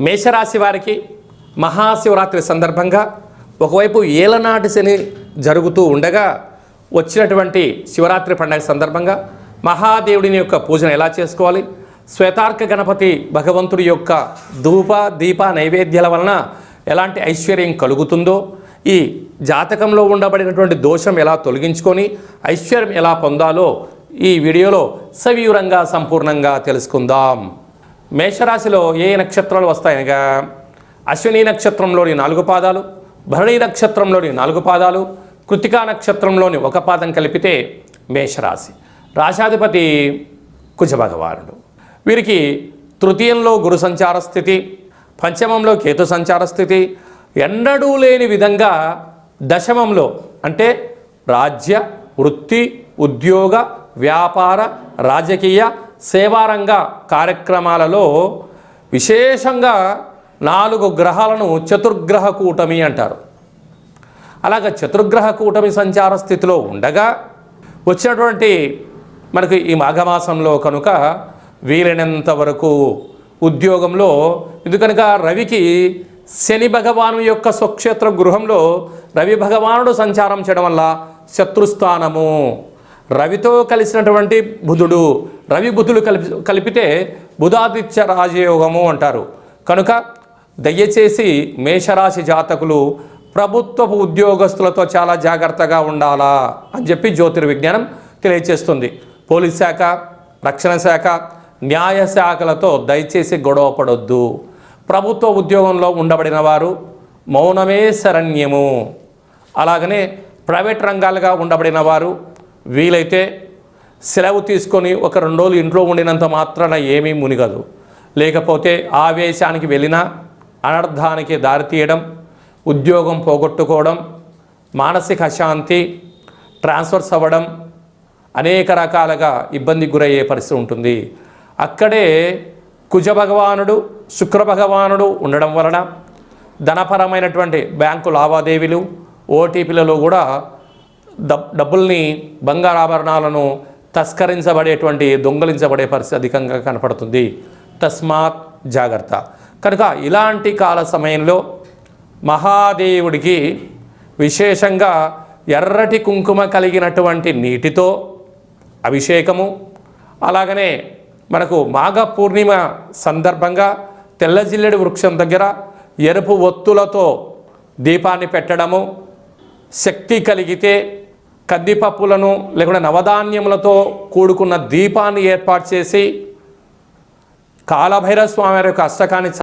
మేషరాశి వారికి మహాశివరాత్రి సందర్భంగా ఒకవైపు ఏలనాటి శని జరుగుతూ ఉండగా వచ్చినటువంటి శివరాత్రి పండుగ సందర్భంగా మహాదేవుడిని యొక్క పూజను ఎలా చేసుకోవాలి, శ్వేతార్క గణపతి భగవంతుడి యొక్క ధూప దీప నైవేద్యాల వలన ఎలాంటి ఐశ్వర్యం కలుగుతుందో, ఈ జాతకంలో ఉండబడినటువంటి దోషం ఎలా తొలగించుకొని ఐశ్వర్యం ఎలా పొందాలో ఈ వీడియోలో సవివరంగా సంపూర్ణంగా తెలుసుకుందాం. మేషరాశిలో ఏ నక్షత్రాలు వస్తాయనగా అశ్విని నక్షత్రంలోని 4 పాదాలు, భరణి నక్షత్రంలోని 4 పాదాలు, కృతికా నక్షత్రంలోని 1 పాదం కలిపితే మేషరాశి. రాశాధిపతి కుజభగవానుడు. వీరికి తృతీయంలో గురు సంచార స్థితి, పంచమంలో కేతు సంచార స్థితి, ఎన్నడూ లేని విధంగా దశమంలో అంటే రాజ్య వృత్తి ఉద్యోగ వ్యాపార రాజకీయ సేవారంగ కార్యక్రమాలలో విశేషంగా 4 గ్రహాలను చతుర్గ్రహ కూటమి అంటారు. అలాగ చతుర్గ్రహ కూటమి సంచార స్థితిలో ఉండగా వచ్చినటువంటి మనకు ఈ మాఘమాసంలో కనుక వీలైనంత వరకు ఉద్యోగంలో ఎందుకనుక రవికి శని భగవాను యొక్క స్వక్షేత్ర గృహంలో రవి భగవానుడు సంచారం చేయడం వల్ల శత్రుస్థానము, రవితో కలిసినటువంటి బుధుడు, రవి బుధులు కలిపితే బుధాదిత్య రాజయోగము అంటారు. కనుక దయచేసి మేషరాశి జాతకులు ప్రభుత్వపు ఉద్యోగస్తులతో చాలా జాగ్రత్తగా ఉండాలా అని చెప్పి జ్యోతిర్విజ్ఞానం తెలియజేస్తుంది. పోలీస్ శాఖ, రక్షణ శాఖ, న్యాయ శాఖలతో దయచేసి గొడవ పడొద్దు. ప్రభుత్వ ఉద్యోగంలో ఉండబడిన వారు మౌనమే శరణ్యము. అలాగనే ప్రైవేట్ రంగాలుగా ఉండబడిన వారు వీలైతే సెలవు తీసుకొని 1-2 రోజులు ఇంట్లో ఉండినంత మాత్రాన ఏమీ మునిగదు. లేకపోతే ఆవేశానికి వెళ్ళినా అనర్థానికి దారితీయడం, ఉద్యోగం పోగొట్టుకోవడం, మానసిక అశాంతి, ట్రాన్స్ఫర్స్ అవ్వడం, అనేక రకాలుగా ఇబ్బందికి గురయ్యే పరిస్థితి ఉంటుంది. అక్కడే కుజ భగవానుడు శుక్ర భగవానుడు ఉండడం వలన ధనపరమైనటువంటి బ్యాంకు లావాదేవీలు ఓటీపీలలో కూడా డబ్బుల్ని బంగారాభరణాలను తస్కరించబడేటువంటి దొంగలించబడే పరిస్థితి అధికంగా కనపడుతుంది. తస్మాత్ జాగ్రత్త. కనుక ఇలాంటి కాల సమయంలో మహాదేవుడికి విశేషంగా ఎర్రటి కుంకుమ కలిగినటువంటి నీటితో అభిషేకము, అలాగనే మనకు మాఘ పూర్ణిమ సందర్భంగా తెల్ల జిల్లెడు వృక్షం దగ్గర ఎరుపు ఒత్తులతో దీపాన్ని పెట్టడము, శక్తి కలిగితే కందిపప్పులను లేకుంటే నవధాన్యములతో కూడుకున్న దీపాన్ని ఏర్పాటు చేసి కాలభైరవ స్వామి వారి యొక్క అష్టకాన్ని